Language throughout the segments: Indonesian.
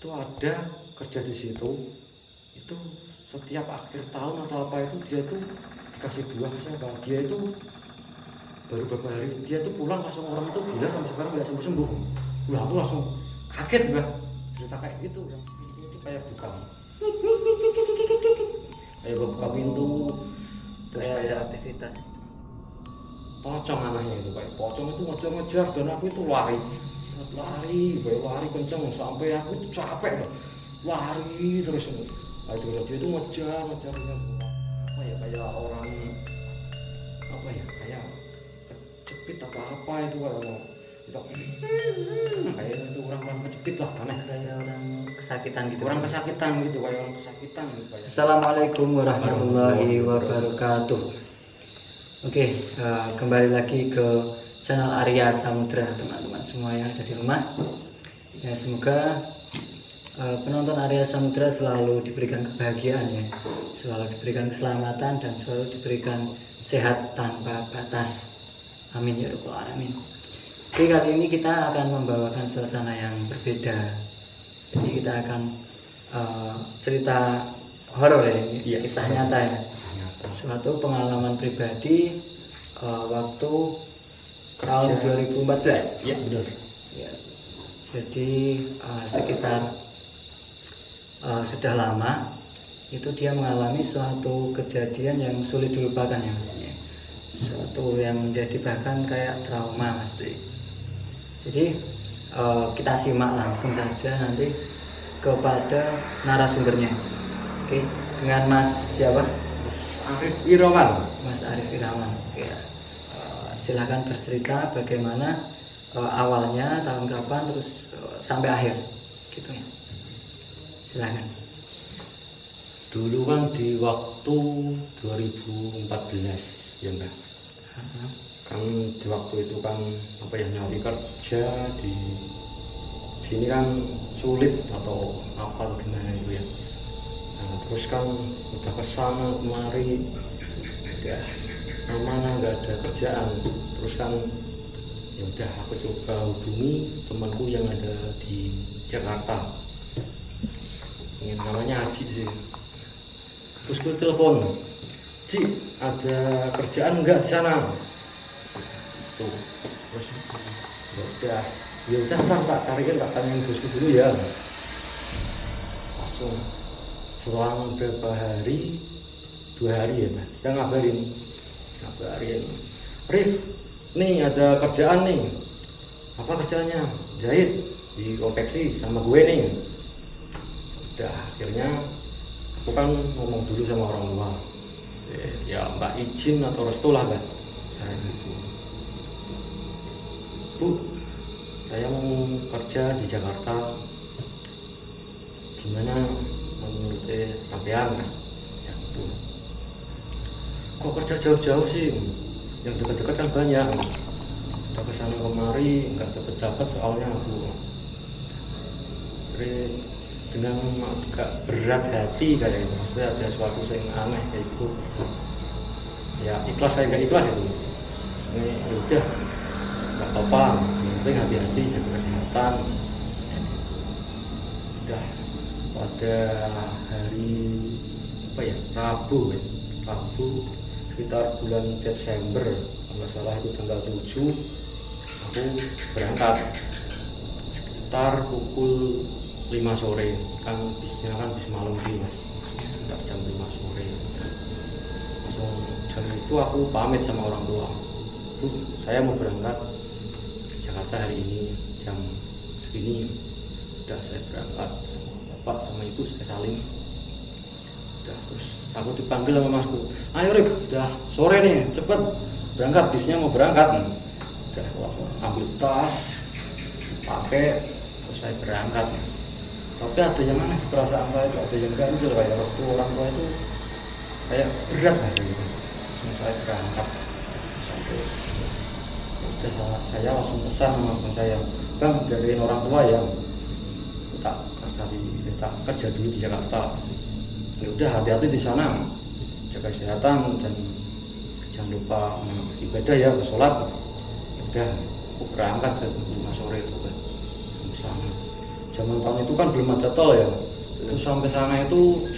itu ada kerja di situ, itu setiap akhir tahun atau apa itu dia tuh dikasih buah siapa, dia itu baru beberapa hari dia tuh pulang langsung orang itu gila sampai sekarang nggak sembuh. Wah, aku langsung kaget mbak, cerita kayak gitu yang pintu itu kayak buka kayak buka pintu, terus kayak ada kayak aktivitas. pocong anaknya itu, kayak pocong itu ngejar-ngejar dan aku itu lari kenceng sampai aku itu capek loh, lari terus. Nah, itu dia itu ngejar apa ya, kayak orang apa ya, kayak kecepit apa itu kayak itu orang kecepit lah, aneh, Kayak orang kesakitan gitu. kayak orang kesakitan gitu kayak. Assalamualaikum warahmatullahi wabarakatuh. Oke, kembali lagi ke channel Arya Samudra, teman-teman semua yang ada di rumah. Ya, semoga penonton Arya Samudra selalu diberikan kebahagiaan ya, selalu diberikan keselamatan dan selalu diberikan sehat tanpa batas. Amin ya rabbal alamin. Oke, kali ini kita akan membawakan suasana yang berbeda. Jadi kita akan cerita horor ya, ini Iya, kisah nyata ya. Suatu pengalaman pribadi waktu tahun 2014. Iya benar. Ya, jadi sekitar sudah lama itu dia mengalami suatu kejadian yang sulit dilupakan ya maksudnya, suatu yang menjadi bahkan kayak trauma pasti. Jadi kita simak langsung saja nanti kepada narasumbernya. Oke, dengan Mas siapa? Arif Irawan. Mas Arif Irawan. Oke, silakan bercerita bagaimana awalnya, tahun kapan, terus sampai akhir gitu ya. Silakan. Dulu kan di waktu 2014 ya mbak, kan di waktu itu kan apa ya, nyari kerja di sini kan sulit atau apa gimana itu ya. Nah, terus kan udah kesana kemari ya mana nggak ada kerjaan, terus kan ya udah aku coba hubungi temanku yang ada di Jakarta, ingin namanya Haji sih. Terus gue telepon, Ci, ada kerjaan nggak di sana? Tuh, terus ya udah ntar tak cariin, tak tanyain bosku dulu ya. Langsung selang beberapa hari, 2 hari ya, nah, kita ngabarin, Rif, nih ada kerjaan nih. Apa kerjaannya? Jahit di konveksi sama gue nih. Udah akhirnya aku kan ngomong dulu sama orang tua, ya mbak izin atau restu lah mbak, saya gitu, Bu, saya mau kerja di Jakarta, gimana menurut sampean kan? Ya gitu. Kok kerja jauh-jauh sih, yang dekat-dekat kan banyak, udah kesana kemari nggak dapat soalnya Bu. Dengan agak berat hati kayak itu, maksudnya ada suatu yang aneh kayak gitu ya, ikhlas saya nggak ikhlas itu, maksudnya ya udah nggak apa-apa, yang penting hati-hati jaga kesehatan. Udah pada hari apa ya, Rabu sekitar bulan Desember kalau nggak salah itu tanggal 7 aku berangkat sekitar pukul 5 sore, kan bisnya kan bis malam sih mas, enggak jam 5 sore. Langsung jam itu aku pamit sama orang tua, Bu, saya mau berangkat Jakarta hari ini jam segini. Udah saya berangkat sama bapak sama ibu, saya saling. Udah terus aku dipanggil sama masku, ayo Rif, udah sore nih, cepet berangkat, bisnya mau berangkat. Udah langsung ambil tas, pakai, terus saya berangkat. Tapi ada yang aneh perasaan saya itu, ada yang ganjel, kayak restu orang tua itu kayak berat kayak gitu. Langsung saya berangkat sampai udah saya langsung pesan sama abang saya, Bang, jagain orang tua ya, tak kerja dulu di Jakarta. Ya udah, hati-hati di sana, jaga kesehatan dan jangan lupa ibadah ya, sholat. Ya udah, aku berangkat jam 5 sore itu kan, sama zaman tahun itu kan belum ada tol ya. Itu sampai sana itu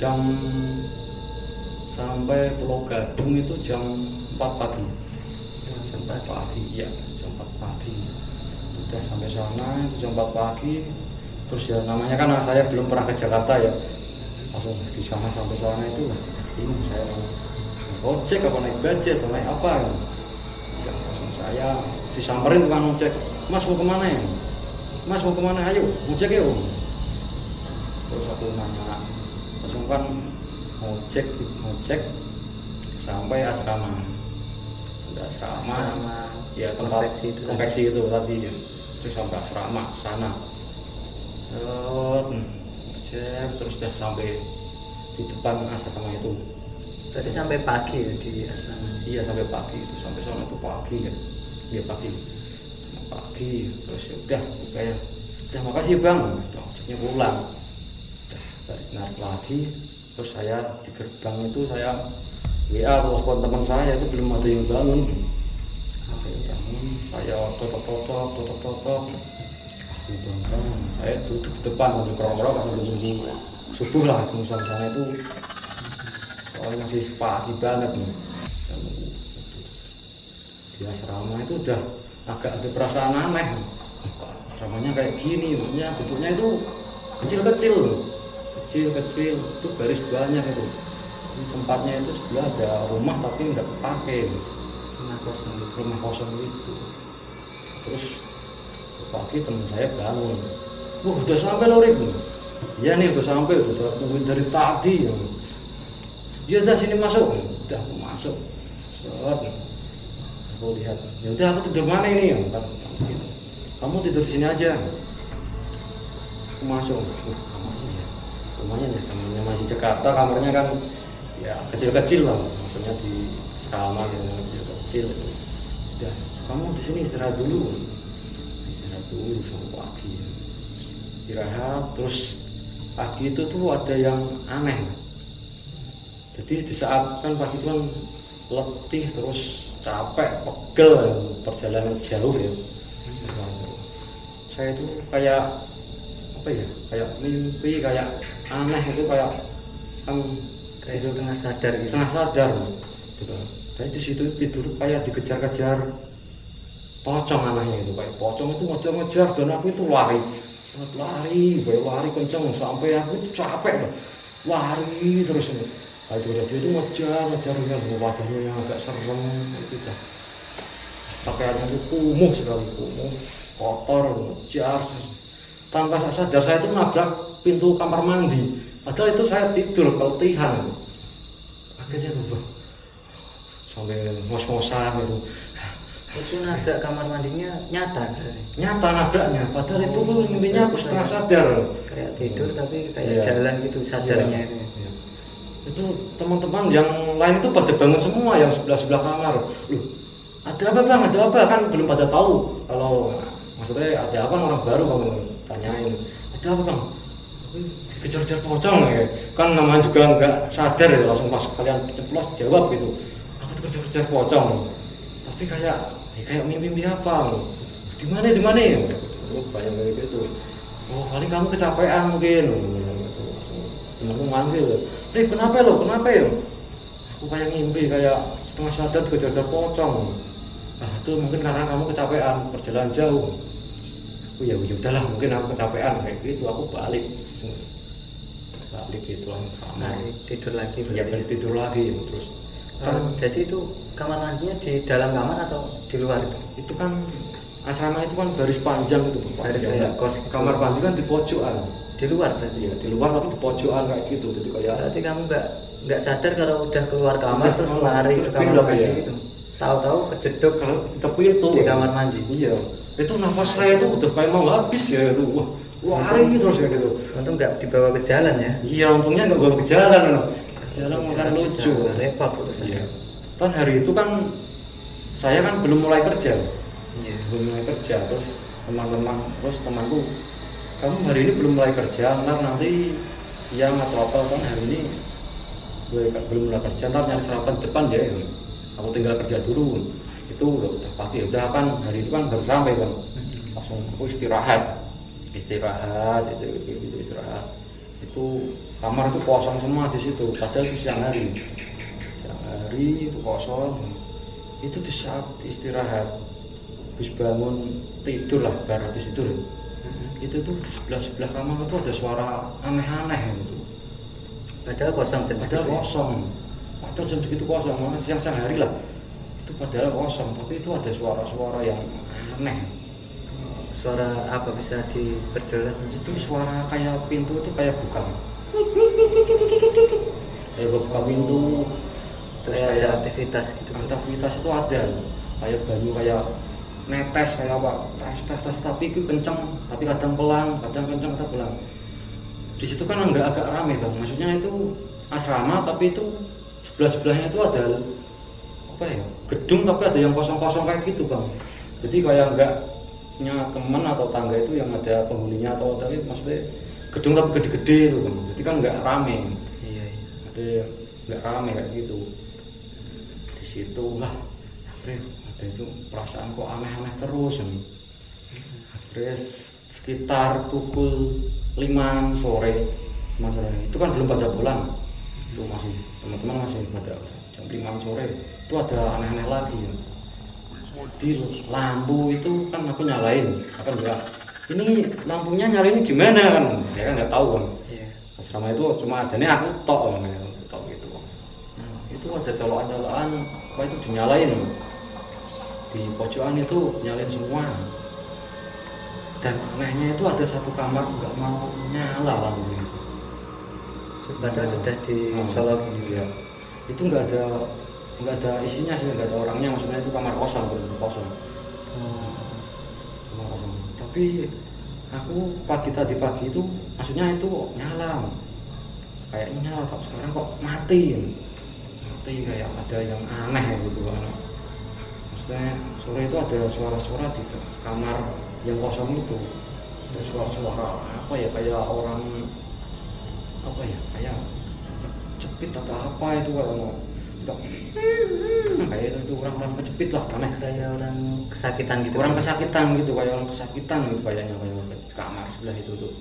sampai Pulau Gadung itu jam 4 pagi. Jam 4 pagi, iya, jam 4 pagi. Sudah sampai sana itu jam 4 pagi. Terus ya namanya kan saya belum pernah ke Jakarta ya. Langsung di sana sampai sana itu bingung saya mau ojek apa naik bajaj atau naik apa ya. Langsung saya disamperin tukang ojek. Mas mau kemana ya? Mas mau kemana? Ayo, ojek yuk. Terus aku nanya, langsung kan ngojek sampai asrama. Sudah asrama ya tempat konveksi itu tadi ya. Terus sampai asrama sana. Terus sudah sampai di depan asrama itu. Berarti sampai pagi ya di asrama? Iya sampai pagi itu, sampai sana itu pagi ya. Iya pagi. Pagi terus ya udah makasih bang, ojeknya pulang. Balik narik lagi, terus saya di gerbang itu saya WA telepon teman saya itu belum ada yang bangun. Saya totok. Bangun. Saya duduk di depan sambil kerok-kerok sambil subuh lah ketemu sama sana itu. Soalnya masih pagi banget nih. Di asrama itu udah agak ada perasaan aneh. Asramanya kayak gini, maksudnya bentuknya itu kecil-kecil itu baris banyak itu. Tempatnya itu sebelah ada rumah tapi nggak dipakai, rumah kosong itu. Terus pagi teman saya bangun, wah udah sampai loh Rik. Ya nih udah sampai, udah tungguin dari tadi ya. Ya udah sini masuk, udah aku masuk. Aku lihat, ya udah aku tidur mana ini ya? Kamu tidur sini aja. Aku masuk, kamarnya masih Jakarta, kamarnya kan ya kecil-kecil lah, maksudnya di asrama gitu, kecil. Udah, kamu di sini istirahat dulu sampai pagi. Istirahat, terus pagi itu tuh ada yang aneh. Jadi di saat kan pagi itu kan letih terus capek, pegel, perjalanan jauh ya. Saya itu kayak apa ya? Kayak mimpi, kayak aneh itu kayak setengah sadar gitu. Setengah sadar. Gitu. Saya di situ tidur kayak dikejar-kejar pocong anehnya itu, kayak pocong itu ngejar-ngejar dan aku itu lari kencang sampai aku itu capek loh. Lari terus ini. Dia itu ngejar wajahnya yang agak serem itu dah. Pakaiannya itu kumuh sekali, kotor, ngejar. Tanpa saya sadar saya itu nabrak pintu kamar mandi. Padahal itu saya tidur keletihan. Akhirnya tuh sampai ngos-ngosan gitu. Itu nabrak kamar mandinya nyata berarti? Nyata nabraknya, padahal itu tuh mimpinya aku setengah sadar. Kayak tidur tapi kayak jalan gitu sadarnya itu. Itu teman-teman yang lain itu pada bangun semua yang sebelah kamar. Loh, ada apa bang? Ada apa? Kan belum pada tahu. Kalau maksudnya ada apa orang baru kamu tanyain. Ada apa bang? Kejar-kejar pocong ya. Kan namanya juga nggak sadar ya, langsung pas kalian ceplos jawab gitu. Aku tuh kejar-kejar pocong. Tapi kayak mimpi apa? Di mana ya? Banyak kayak gitu. Oh paling kamu kecapean mungkin. Temanku manggil. Kenapa ya? Aku kayak ngimpi, kayak setengah sadar kejar-kejar pocong. Itu mungkin karena kamu kecapean perjalanan jauh. Ya udahlah, mungkin aku kecapean kayak gitu. Aku balik gitu lah. Tidur lagi. Ya tidur lagi terus. Jadi itu kamar mandinya di dalam kamar atau di luar itu? Itu kan asrama itu kan baris panjang itu. Baris kayak kos. Kamar mandi kan di pojokan. Di luar berarti? Ya di luar tapi di pojokan kayak gitu. Jadi kayak. Berarti kamu nggak sadar kalau udah keluar kamar terus lari ke kamar mandi gitu. Tahu-tahu kejeduk kalau tepi itu di kamar mandi. Iya. Itu nafas saya itu udah kayak mau habis ya itu. Wah lari terus kayak gitu. Untung nggak dibawa ke jalan ya? Iya untungnya nggak bawa ke jalan. Jalan makan lucu. Repot terus. Iya. Kan hari itu kan saya kan belum mulai kerja. Iya. Belum mulai kerja terus temanku, kamu hari ini belum mulai kerja, nanti siang atau apa kan hari ini gue belum mulai kerja, ntar nyari sarapan depan ya. Aku tinggal kerja dulu. Itu udah pagi, udah kan hari itu kan baru sampai kan. Langsung aku istirahat istirahat itu istirahat. Itu kamar itu kosong semua di situ, padahal itu siang hari itu kosong. Itu di saat istirahat habis bangun tidur lah, baru habis tidur itu tuh sebelah kamar itu ada suara aneh-aneh gitu. Padahal kosong jam Padahal segitu. kosong, padahal jam segitu kosong, mana siang hari lah itu padahal kosong, tapi itu ada suara-suara yang aneh. Suara apa bisa diperjelas Mas? Itu suara kayak pintu itu kayak buka pintu, terus Kayak ada kayak aktivitas gitu. aktivitas itu ada kayak banyu kayak netes kayak apa tes tapi itu kenceng, tapi kadang pelan, kadang kenceng, kadang pelan. Di situ kan agak rame bang, maksudnya itu asrama tapi itu sebelahnya itu ada apa ya, gedung tapi ada yang kosong kayak gitu bang. Jadi kayak enggak punya teman atau tangga itu yang ada penghuninya atau tapi maksudnya gedung tapi gede-gede itu bang. Jadi kan enggak rame. Iya. Ada enggak rame kayak gitu. Di situ lah akhirnya ada itu perasaan kok aneh-aneh terus. Akhirnya sekitar pukul 5 sore itu kan belum pada pulang, itu masih teman-teman masih pada jam 5 sore itu ada aneh-aneh lagi ya. Di lampu itu kan aku nyalain, akan bilang ini lampunya nyalain gimana kan, saya kan nggak tahu kan. Iya. Asrama itu cuma adanya aku tok gitu. Itu ada colokan apa itu dinyalain di pojokan itu nyalain semua. Dan anehnya itu ada satu kamar nggak mau nyala lampu itu. Padahal sudah dicolok. Iya. Itu nggak ada isinya sih, nggak ada orangnya, maksudnya itu kamar kosong, benar kosong. Kamar kosong. Tapi aku pagi itu maksudnya itu nyala, kayaknya nyala, tapi sekarang kok mati kayak ada yang aneh gitu kan. Maksudnya sore itu ada suara-suara di kamar yang kosong itu, ada suara-suara apa ya, kayak orang apa ya, kayak cepit atau apa itu kalau kayak itu orang kecepit lah, aneh, Kayak orang kesakitan gitu. orang kesakitan gitu, kayak orang kesakitan gitu kayaknya, kayak kamar sebelah itu tuh.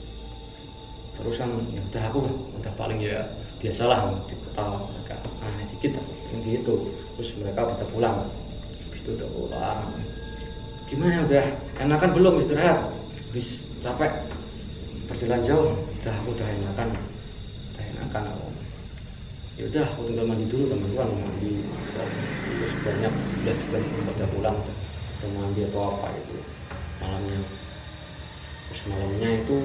Terus kan ya udah aku udah paling ya biasalah diketawa agak aneh dikit gitu. Terus mereka pada pulang, habis itu udah pulang, gimana udah enakan belum istirahat, habis capek perjalanan jauh, udah enakan aku. Ya udah aku tinggal mandi dulu, teman-teman mandi terus banyak sebelah pada pulang udah mandi atau apa itu malamnya. Terus malamnya itu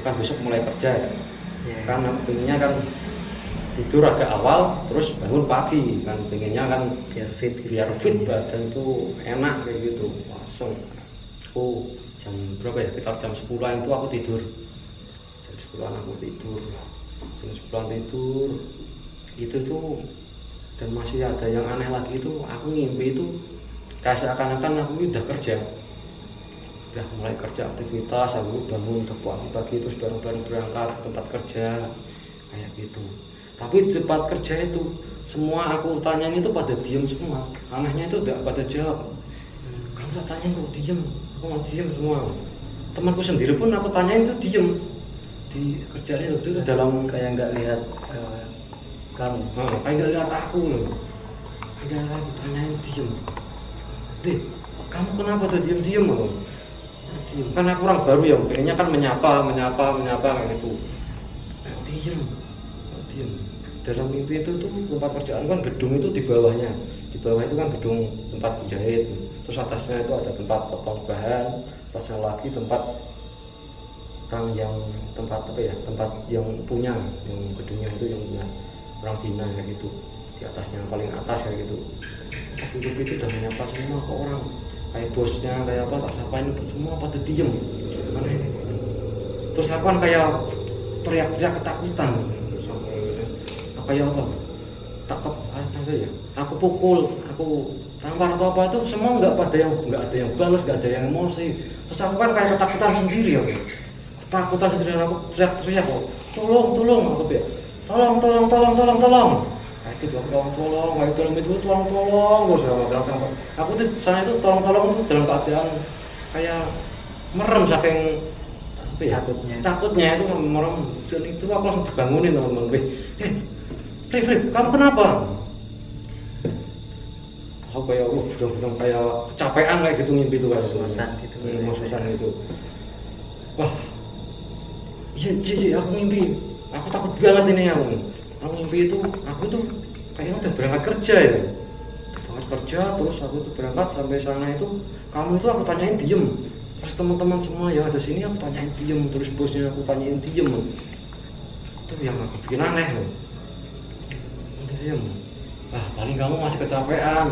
akan besok mulai kerja ya. Iya. Karena pengennya kan tidur agak awal terus bangun pagi kan, pengennya kan Biar fit. biar fit badan tuh enak kayak gitu. Langsung aku jam berapa ya, sekitar jam 10-an itu aku tidur, jam 10-an aku tidur, jam 10-an tidur itu tuh. Dan masih ada yang aneh lagi itu, aku ngimpi itu kayak seakan-akan aku udah kerja, udah mulai kerja aktivitas, aku bangun udah pagi-pagi terus bareng-bareng berangkat ke tempat kerja kayak gitu. Tapi di tempat kerja itu semua aku tanyain itu pada diem semua, anehnya itu enggak pada jawab. Kamu tak tanyain kok diem, aku mau diem semua. Temanku sendiri pun aku tanyain itu diem di kerjaan itu dalam Kayak nggak lihat kamu. kayak nggak lihat aku loh, kayak aku tanyain diem. Deh, kamu kenapa tuh diem loh? Diem. Kan aku orang baru ya, pengennya kan menyapa kayak gitu. Diem. Dalam mimpi itu tuh tempat kerjaan kan gedung itu di bawahnya, di bawah itu kan gedung tempat menjahit, terus atasnya itu ada tempat potong bahan, atasnya lagi tempat orang yang tempat yang punya, yang gedungnya itu yang punya orang Cina kayak gitu, di atasnya paling atas kayak gitu. Aku itu udah menyapa semua ke orang, kayak bosnya kayak apa tak sapain semua pada diem, aneh gitu. Terus aku kan kayak teriak-teriak ketakutan, apa ya apa, takut apa ya, aku pukul, aku tampar atau apa itu semua nggak ada yang balas, nggak ada yang emosi. Terus aku kan kayak ketakutan sendiri ya, aku teriak-teriak kok, tolong aku ya, tolong kayak gitu, aku tolong terus aku tuh sana itu tolong itu dalam keadaan kayak merem saking apa ya, takutnya itu orang itu aku langsung dibangunin teman-teman. Rif, kamu kenapa? Aku kayak betul-betul kayak capean kayak gitu mimpi itu, ngos-ngosan gitu. Ngos-ngosan gitu. Wah, iya, aku mimpi. Aku takut banget ini aku mimpi itu, aku tuh kayaknya udah berangkat kerja ya. Terus aku tuh berangkat sampai sana itu, kamu itu aku tanyain diem. Terus teman-teman semua yang ada sini aku tanyain diem, terus bosnya aku tanyain diem. Itu yang aku bikin aneh loh. Diem. Paling kamu masih kecapean.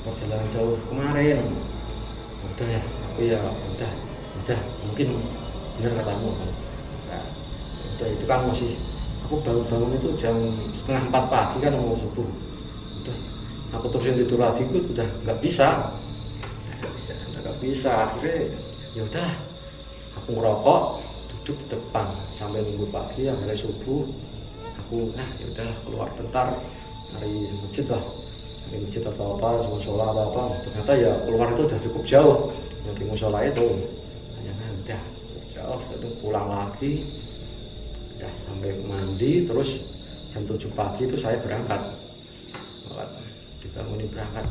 Perjalanan jauh kemarin. Udah ya, udah mungkin bener katamu kan. Nah, udah itu kan masih aku bangun itu jam 3:30 pagi kan mau subuh. Udah aku terusin tidur lagi itu udah nggak bisa. Akhirnya ya udah aku ngerokok duduk di depan sampai nunggu pagi akhirnya subuh aku ya udahlah keluar bentar dari masjid atau apa musola atau apa, ternyata ya keluar itu udah cukup jauh dari musola itu, udah cukup jauh. Itu pulang lagi udah sampai mandi, terus jam 7 pagi itu saya berangkat dibangunin berangkat.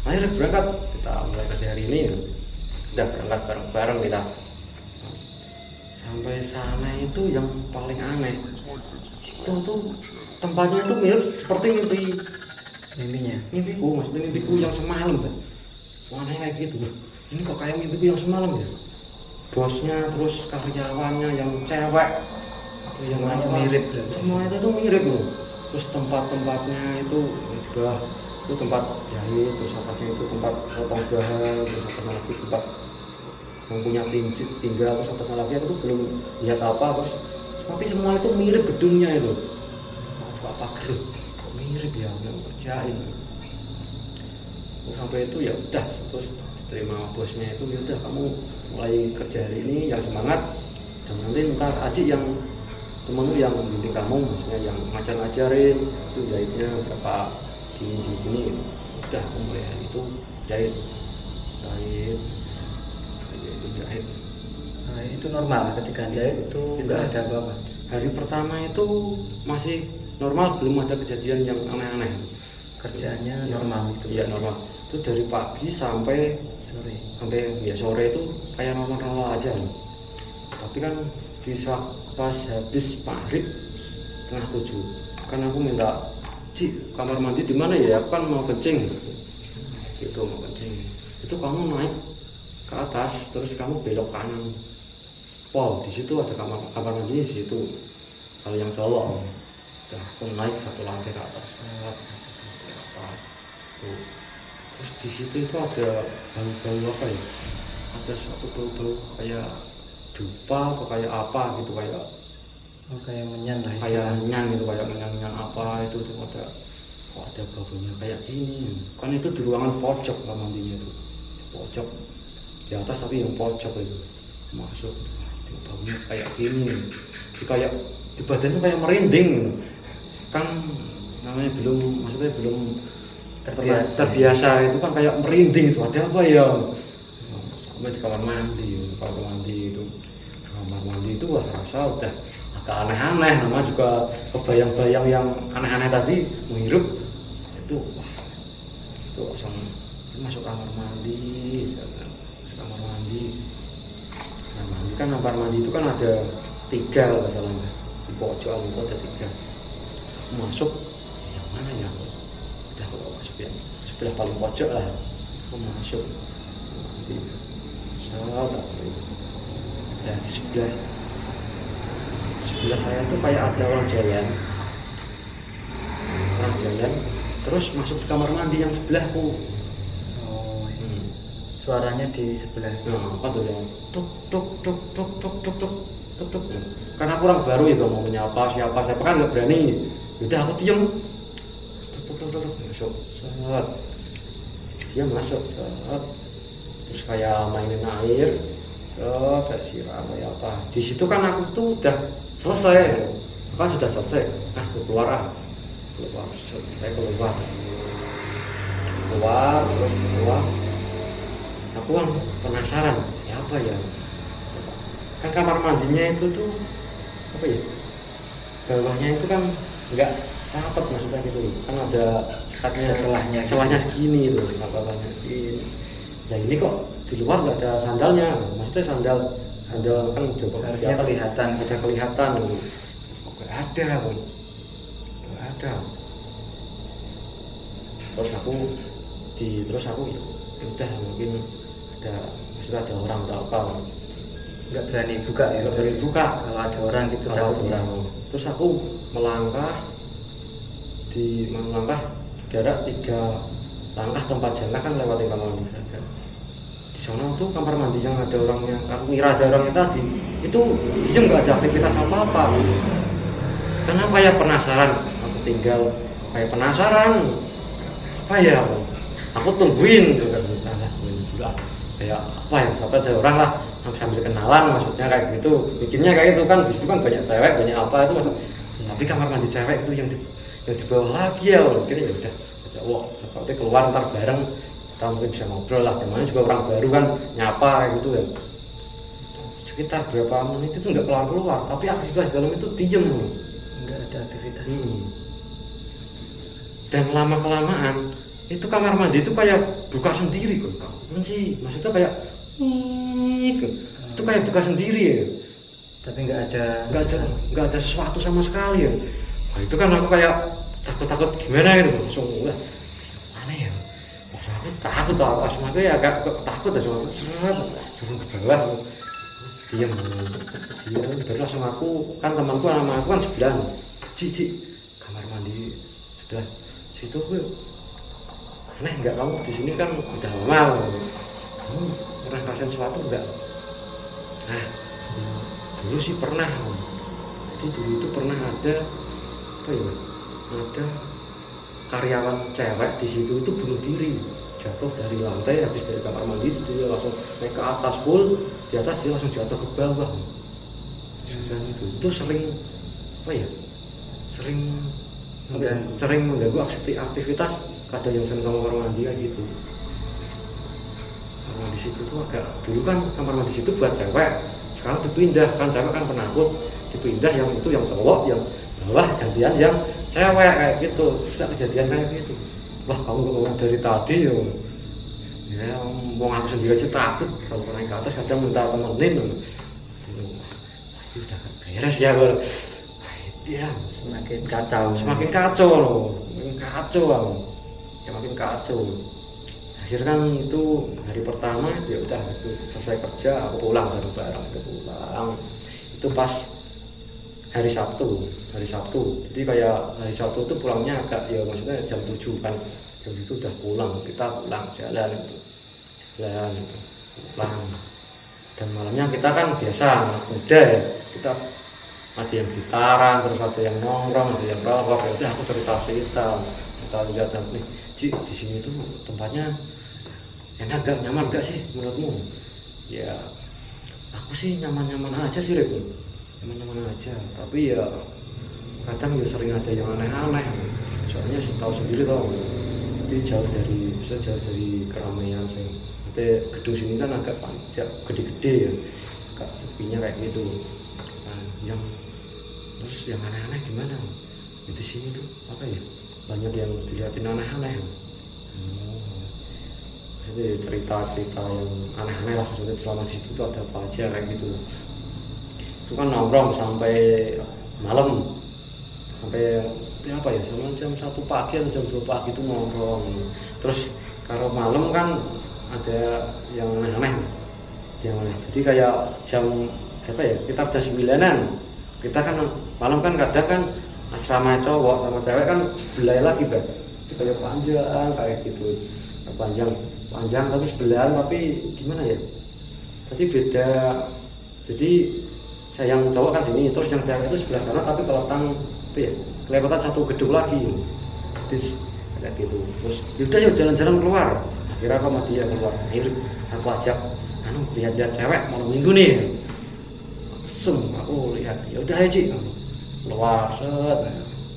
Ayo berangkat, kita mulai kerja hari ini. Udah berangkat bareng-bareng kita. Sampai sana itu yang paling aneh. Itu tuh tempatnya itu mirip seperti mimpiku, maksudnya mimpiku yang semalam kan. Aneh kayak gitu. Ini kok kayak mimpiku yang semalam ya. Bosnya, terus karyawannya yang cewek, semuanya mirip. Semua itu tuh mirip loh. Terus tempat-tempatnya itu juga itu tempat jahit, terus tempatnya itu tempat potong bahan, terus atasnya lagi tempat yang punya tinggal, terus atasnya lagi aku tuh belum lihat apa, terus tapi semua itu mirip gedungnya itu. Apa gerut, kok mirip ya yang kerjain. Sampai itu ya udah, terus diterima bosnya itu, ya udah kamu mulai kerja hari ini yang semangat, dan nanti ntar Aji yang temenmu yang membimbing kamu, maksudnya yang ngajarin itu jahitnya berapa gini, udah aku mulai hari itu jahit. Nah, itu normal ketika jahit itu nggak ada apa-apa. Hari pertama itu masih normal, belum ada kejadian yang aneh-aneh. Kerjaannya normal itu. Iya normal. Itu dari pagi sampai sore itu kayak normal aja. Tapi kan pas habis maghrib 6:30 kan aku minta, Cik, kamar mandi di mana ya? Aku kan mau kencing. Gitu mau kencing. Itu kamu naik ke atas, terus kamu belok kanan. Di situ ada kamar mandi di situ. Kalau yang cowok, aku naik 1 lantai ke atas. Tuh. Terus di situ itu ada bau-bau apa ya? Ada suatu bau-bau kayak dupa atau kayak apa gitu, kayak menyan lah. Kayak menyan gitu, kayak menyan apa itu tuh ada baunya kayak gini. Kan itu di ruangan pojok kamar mandinya itu. Pojok di atas tapi yang pojok itu. Masuk baunya kayak gini. Kayak di badan itu kayak merinding. Kan namanya maksudnya belum terbiasa itu kan kayak merinding itu. Ada apa ya? Sampai di kamar mandi itu. Kamar mandi itu wah rasa udah agak aneh-aneh, namanya juga kebayang-bayang yang aneh-aneh tadi menghirup itu. Itu langsung masuk kamar mandi. Kan kamar mandi itu kan ada 3 masalahnya, di pojokan itu ada 3. Masuk yang mana ya? Udah aku masuk yang sebelah paling pojok lah. Aku masuk nanti ya di sebelah saya itu kayak ada orang jalan, terus masuk di kamar mandi yang sebelahku. Suaranya di sebelah. Apa tuh yang tuk. Karena aku orang baru ya, mau menyapa siapa kan nggak berani. Udah aku diem. Masuk. Dia masuk. Terus kayak mainin air. Kayak siram kayak apa. Di situ kan aku tuh udah selesai. Kan sudah selesai. Aku keluar. Saya keluar. Terus keluar. Aku kan penasaran siapa ya kan kamar mandinya itu tuh apa ya, bawahnya itu kan nggak rapet maksudnya gitu kan, ada sekatnya, celahnya segini itu bawahnya ini. Nah ini kok di luar nggak ada sandalnya, maksudnya sandal kan coba harusnya kelihatan, ada kelihatan loh. Nggak ada. Terus aku ya udah mungkin ada, maksudnya ada orang atau apa, nggak berani buka ya, nggak berani buka kalau ada orang gitu kalau takutnya. Terus aku melangkah jarak 3 langkah tempat jalan kan lewatin kamar mandi saja. Di sana tuh kamar mandi yang ada orangnya, aku kira ada orangnya tadi itu dia nggak ada aktivitas apa-apa. Kenapa ya, penasaran aku tinggal kayak penasaran apa ya, aku tungguin juga sebentar juga kayak apa ya, apa ada orang lah sambil kenalan, maksudnya kayak gitu, bikinnya kayak gitu kan. Di situ kan banyak cewek, banyak apa itu maksud, tapi kamar mandi cewek itu yang di bawah lagi ya, kira ya udah aja, wah seperti keluar ntar bareng kita mungkin bisa ngobrol lah, zamannya juga orang baru kan, nyapa kayak gitu ya. Sekitar berapa menit itu nggak keluar, tapi aktivitas dalam itu diem, nggak ada aktivitas. Dan lama kelamaan itu kamar mandi itu kayak buka sendiri kok, kunci, maksudnya kayak itu kayak buka sendiri ya, tapi nggak ada sesuatu sama sekali ya. Nah, itu kan aku kayak takut gimana gitu, langsung wah aneh ya, maksud aku takut atau asmanya ya agak takut ya, suruh ke bawah, diam baru langsung aku kan, temanku sama aku kan sebelah, Ci kamar mandi sebelah situ gue, aneh nggak kamu di sini kan udah lama, kamu pernah ngerasain sesuatu nggak? Nah dulu sih pernah, jadi dulu itu pernah ada apa ya, ada karyawan cewek di situ itu bunuh diri, jatuh dari lantai habis dari kamar mandi, dia langsung naik ke atas full, di atas dia langsung jatuh ke bawah. Dan itu sering apa ya, sering mengganggu aktivitas kadang yang sering kamar mandi kayak gitu. Kamar mandi situ tuh agak, dulu kan kamar mandi situ buat cewek, sekarang dipindah kan, cewek kan penakut, dipindah yang itu yang cowok, yang bawah gantian yang cewek kayak gitu. Sejak kejadian kayak gitu, wah kamu nggak ngomong dari tadi ya mau aku sendiri aja takut kalau naik ke atas, kadang minta temenin. Udah beres ya gue, ya semakin kacau loh, makin kacau. Akhirnya kan itu hari pertama ya udah, itu selesai kerja aku pulang bareng itu pulang. Itu pas hari Sabtu, jadi kayak hari Sabtu itu pulangnya agak ya, maksudnya jam 7 kan, jam itu udah pulang, kita pulang jalan pulang. Dan malamnya kita kan biasa anak muda ya, kita ada yang gitaran, terus ada yang nongkrong, ada yang rokok. Ya udah aku cerita lihat nih, Ci di sini tuh tempatnya enak gak, nyaman gak sih menurutmu? Ya aku sih nyaman aja sih Rek, nyaman aja, tapi ya kadang ya sering ada yang aneh-aneh, soalnya tahu sendiri toh, jadi jauh dari keramaian sih. Gedung sini kan agak gede-gede ya, agak sepinya kayak gitu. Nah, terus yang aneh-aneh gimana? Di sini tuh apa ya? Banyak yang dilihatin aneh-aneh. Jadi cerita-cerita yang aneh-aneh lah, maksudnya selama di situ tuh ada apa aja kayak gitu. Itu kan nongkrong sampai malam, sampai apa ya, sama jam 1 pagi atau jam 2 pagi itu nongkrong. Terus kalau malam kan ada yang aneh-aneh, jadi kayak jam apa ya, kita jam 9-an, kita kan malam kan kadang kan asrama cowok sama cewek kan sebelah lagi Bang, kayak panjang kayak gitu, panjang tapi sebelahan, tapi gimana ya, jadi beda. Jadi saya yang cowok kan sini, terus yang cewek itu sebelah sana, tapi kalau kelewatan satu gedung lagi, jadi kayak gitu. Terus yaudah yuk jalan-jalan keluar, akhirnya aku sama dia keluar. Akhirnya aku ajak lihat-lihat cewek malam minggu nih, aku lihat, yaudah ayo Ci, keluar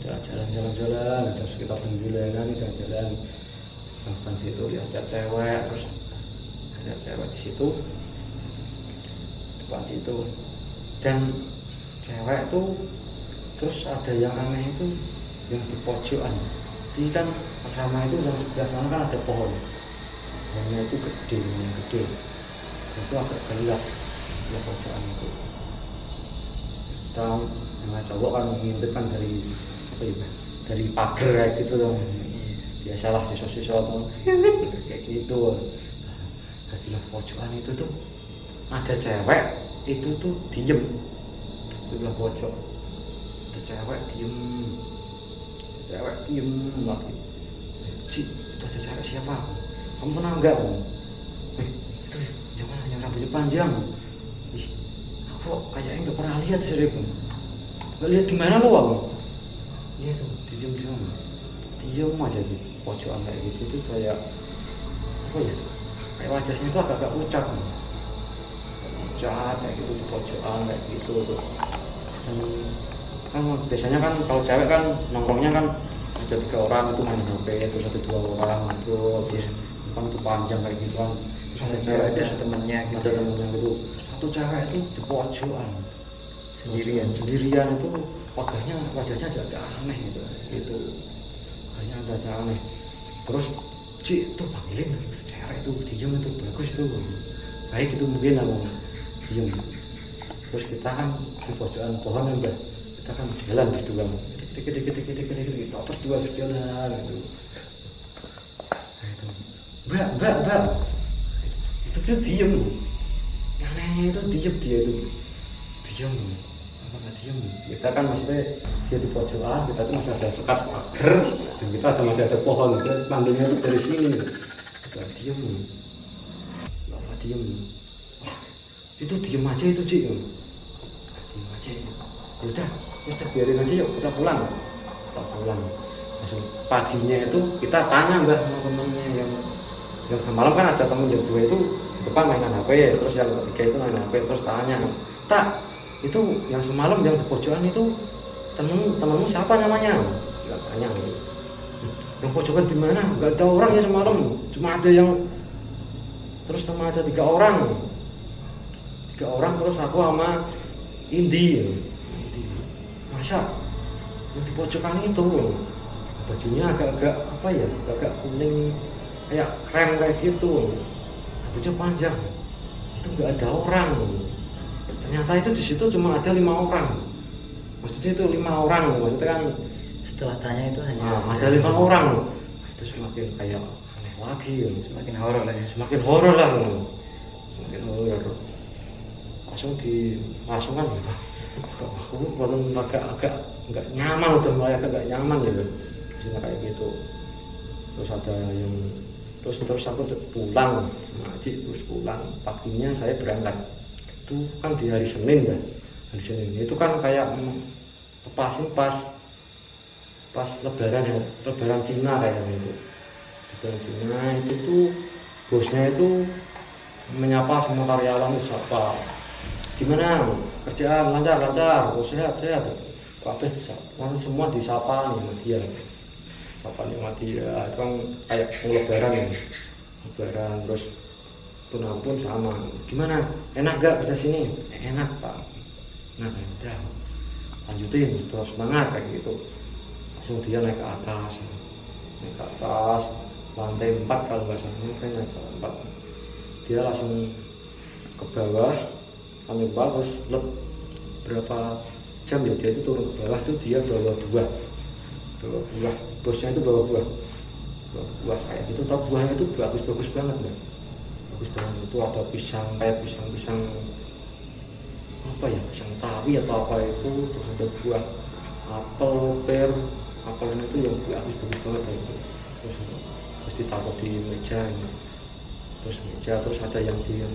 jalan-jalan terus sekitar 9-an jalan-jalan depan situ, lihat cewek, terus ada cewek di situ depan situ. dan cewek tuh terus ada yang aneh itu yang di pojokan. Jadi kan asrama itu yang sebelah sana kan ada pohonnya itu gede, lumayan gede, dan itu agak gelap di pojokan itu. Kita yang cowok kan ngintip kan dari apa ya, dari pagar kayak gitu dong. Biasalah siswa-siswa tuh kayak gitu. Nah, di pojokan itu tuh ada cewek itu tuh diem di sebelah pojok. Ada cewek diem lagi. Cik, itu ada cewek siapa? Kamu pernah enggak? Itu yang mana? Yang rambutnya panjang. Ih, aku kayaknya nggak pernah lihat sih. Nggak lihat gimana lo aku? Iya tuh, diem aja di pojokan kayak gitu tuh kayak apa ya? Kayak wajahnya itu agak-agak pucat kayak gitu di pojokan kayak gitu tuh. Dan kan biasanya kan kalau cewek kan nongkrongnya kan ada 3 orang itu main HP, terus ada 2 orang itu habis kan itu panjang kayak gitu kan. Terus ada cewek ada temennya gitu. Ada temennya gitu. Satu cewek itu di pojokan sendirian itu wajahnya agak aneh gitu. Itu wajahnya agak aneh. Terus Cik tuh panggilin cewek itu diem itu bagus tuh. Baik itu mungkin aku diem. Terus kita kan di pojokan pohon enggak, kita kan jalan gitu kan, dikit terus dua jalan gitu. Nah, itu mbak itu tuh diem, yang aneh itu diem, dia itu diem, apa nggak diem? Kita kan maksudnya dia di pojokan, kita tuh masih ada sekat pagar dan kita masih ada pohon, kita panggilnya tuh dari sini, kita diem, apa diem? Itu diem aja itu Cik, diem aja itu. Udah biarin aja yuk kita pulang. Langsung paginya itu kita tanya mbak sama temennya yang semalam kan ada temen yang 2 itu di depan mainan HP, terus yang ketiga itu main HP, terus tanya, tak itu yang semalam yang di pojokan itu temenmu siapa namanya? Kita tanya gitu. Yang pojokan di mana? Nggak ada orang ya semalam, cuma ada yang terus sama ada 3 orang terus aku sama Indi. Masa yang di pojokan itu bajunya agak-agak apa ya, agak kuning kayak krem kayak gitu, rambutnya panjang, itu nggak ada orang. Ternyata itu di situ cuma ada 5 orang. Maksudnya itu 5 orang, maksudnya kan Setelah tanya itu hanya ada 5 orang. Itu semakin kayak aneh lagi, semakin horor lah ya. semakin horor. Langsung kan aku belum agak nggak nyaman, udah mulai agak nyaman ya misalnya kayak gitu. Terus ada yang terus aku pulang ngaji, terus pulang paginya saya berangkat itu kan di hari Senin ya. Hari Senin itu kan kayak lepasin pas lebaran Cina kayak gitu. Lebaran Cina itu tuh bosnya itu menyapa semua karyawan, siapa gimana kerjaan lancar, oh sehat, kabeh semua disapa nih sama dia. Itu kan kayak lebaran terus pun sama. Gimana? Enak gak kerja sini? Enak Pak. Nah udah lanjutin terus semangat kayak gitu. Langsung dia naik ke atas lantai 4 kalau nggak salah, naik ke 4. Dia langsung ke bawah lantai 4 terus berapa jam ya dia itu turun ke bawah tuh dia bawa buah, bosnya itu bawa buah kayak gitu. Tau buahnya itu bagus banget Mbak, bagus banget. Itu ada pisang kayak pisang apa ya, pisang tawi atau apa itu, terus ada buah apel, pear, apelnya itu yang bagus banget kayak gitu. Terus ditaruh di meja ini, terus ada yang di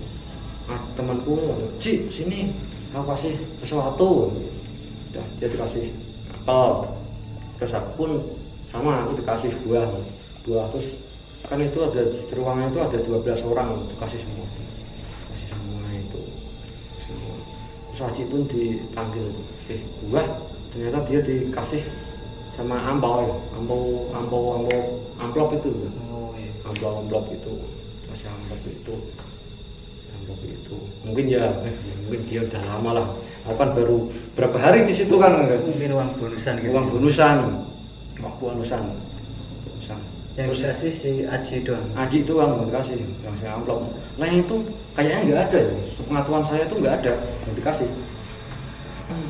temanku, Cik sini aku kasih sesuatu. Udah dia dikasih apel, terus aku pun sama, aku dikasih buah. Terus kan itu ada di ruangan itu ada 12 orang, dikasih semua itu semua. Terus Aci pun dipanggil kasih buah, ternyata dia dikasih sama amplop itu. Oh iya. Amplop itu kasih amplop itu mungkin dia udah lama lah Aku kan baru berapa hari di situ kan. Mungkin uang bonusan gitu. Uang bonusan. Yang Terus dikasih si Aji doang. Aji itu uang dikasih, yang saya amplop. Lain itu kayaknya nggak ada ya. Pengetahuan saya itu nggak ada yang dikasih.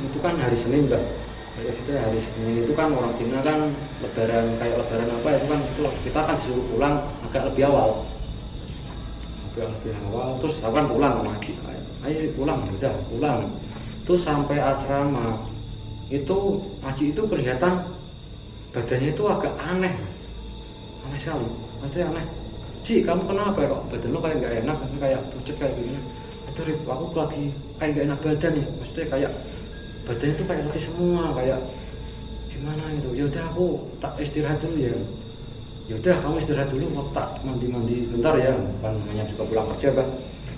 Itu kan hari Senin Mbak. Maksudnya hari Senin itu kan orang Cina kan lebaran kayak lebaran apa itu kan kita kan disuruh pulang agak lebih awal. Terus aku kan pulang sama Aji. Ayo pulang, udah pulang. Terus sampai asrama itu Aji itu kelihatan badannya itu agak aneh sekali, maksudnya aneh. Ci, kamu kenapa ya kok badan lo kayak nggak enak, kayak pucet kayak gini? Aduh, aku lagi kayak nggak enak badan ya, maksudnya kayak badannya itu kayak mati semua, kayak gimana gitu. Yaudah aku tak istirahat dulu ya. Yaudah kamu istirahat dulu, aku tak mandi bentar ya, kan namanya juga pulang kerja kan.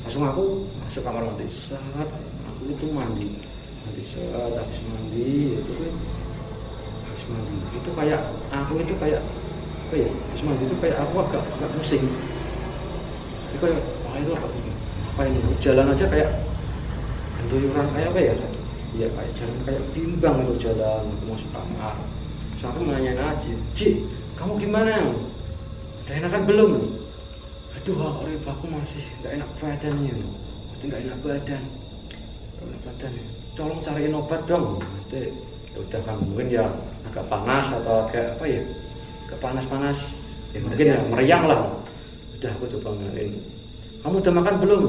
Langsung aku masuk kamar mandi, saat aku itu mandi saat habis mandi itu kayak aku itu kayak apa ya, habis itu kayak aku agak pusing. Itu kayak itu apa ini jalan aja kayak gentuyuran kayak apa ya? Iya kayak jalan kayak bimbang itu jalan masuk kamar. Terus aku nanya Aji, Ci, kamu gimana? Udah enakan belum? Aduh, aku masih nggak enak badannya, nggak enak badan. Tolong cariin obat dong. Ya udah kan mungkin ya agak panas atau agak apa ya? Agak panas ya mungkin ya meriang lah. Udah aku coba ngalain. Kamu udah makan belum?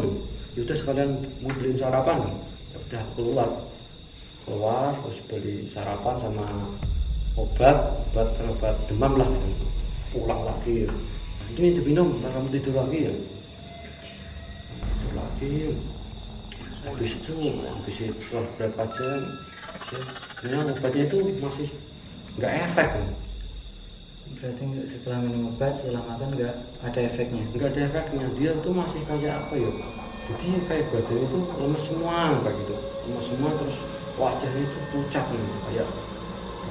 Ya udah sekalian mau beliin sarapan. Ya udah keluar terus beli sarapan sama obat demam lah. Pulang lagi. Nah, ini diminum, ntar kamu tidur lagi ya. Tidur lagi. Habis itu setelah berapa jam obatnya itu masih nggak efek. Berarti setelah minum obat, setelah makan nggak ada efeknya? Nggak ada efeknya, dia tuh masih kayak apa ya, jadi kayak badannya itu lemes semua kayak gitu, lemes semua, terus wajahnya itu pucat nih, kayak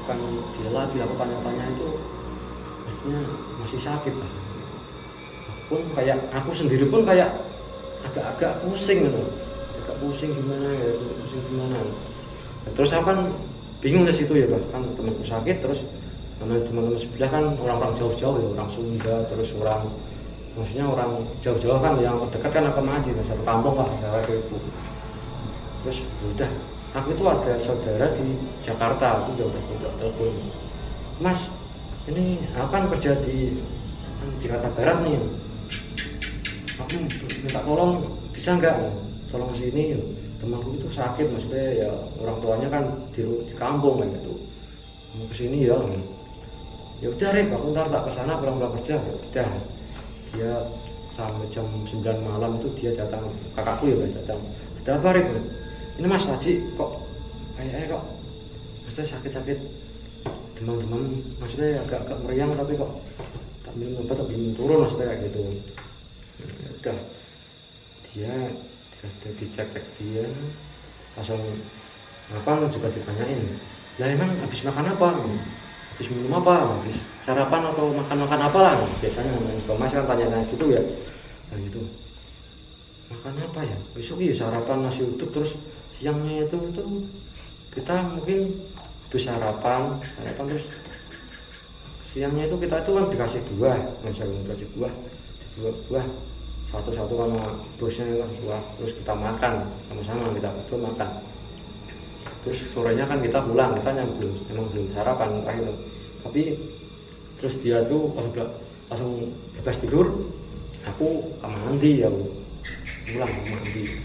bukan dia lagi, aku tanya itu maksudnya masih sakit lah. Aku sendiri pun kayak agak pusing gitu, pusing gimana. Nah, terus aku kan bingung di situ ya, bahkan temanku sakit, terus teman-teman sebelah kan orang-orang jauh-jauh ya, orang Sunda, terus maksudnya orang jauh-jauh kan, yang dekat kan aku Aji, satu kampung lah, saya ke ibu. Terus udah, aku itu ada saudara di Jakarta, aku udah telepon, Mas, ini akan kerja di Jakarta Barat nih, aku minta tolong, bisa nggak? Tolong sini, temanku itu sakit, maksudnya ya orang tuanya kan di kampung kan gitu, mau kesini ya. Ya udah Rip, aku ntar tak kesana pulang kerja. Ya udah, dia sampai jam 9 malam itu dia datang, kakakku ya datang. Ada apa Rip? Ini Mas Haji kok kok maksudnya sakit demam, maksudnya agak meriang, tapi kok tak minum obat tak belum turun, maksudnya kayak gitu. Ya udah, dia dicek dia langsung apa juga ditanyain, lah emang habis makan apa, habis minum apa, habis sarapan atau makan apa lah, biasanya Mas kan tanya gitu ya. Nah gitu, makan apa ya, besok ya sarapan nasi uduk, terus siangnya itu kita mungkin habis sarapan terus siangnya itu kita itu kan dikasih buah, dikasih buah satu-satu sama bosnya lah buah, terus kita makan sama-sama, kita berdua makan. Terus sorenya kan kita pulang, kita emang belum sarapan terakhir, tapi terus dia tuh langsung bebas tidur, aku mandi ya, pulang mandi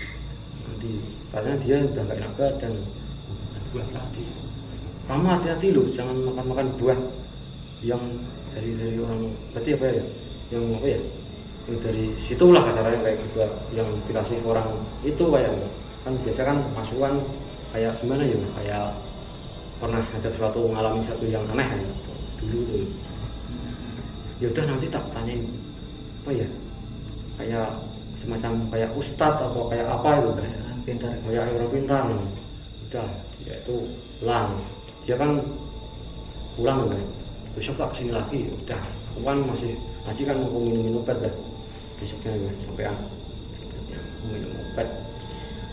karena dia udah nggak enak badan. Buah tadi, kamu hati-hati loh, jangan makan buah yang dari orang, berarti apa ya, yang apa ya, yang dari situlah kasarnya, kayak buah yang dikasih orang itu, kayak kan biasa kan masukan kayak gimana ya, kayak pernah ada suatu mengalami satu yang aneh kan dulu tuh. Ya udah nanti tak tanyain apa ya, kayak semacam kayak ustadz atau kayak apa itu, kayak orang pintar. Udah dia itu pulang, dia kan pulang kan, besok tak kesini lagi. Udah, aku kan masih Haji kan mau minum obat dah besoknya ya, sampai aku minum obat.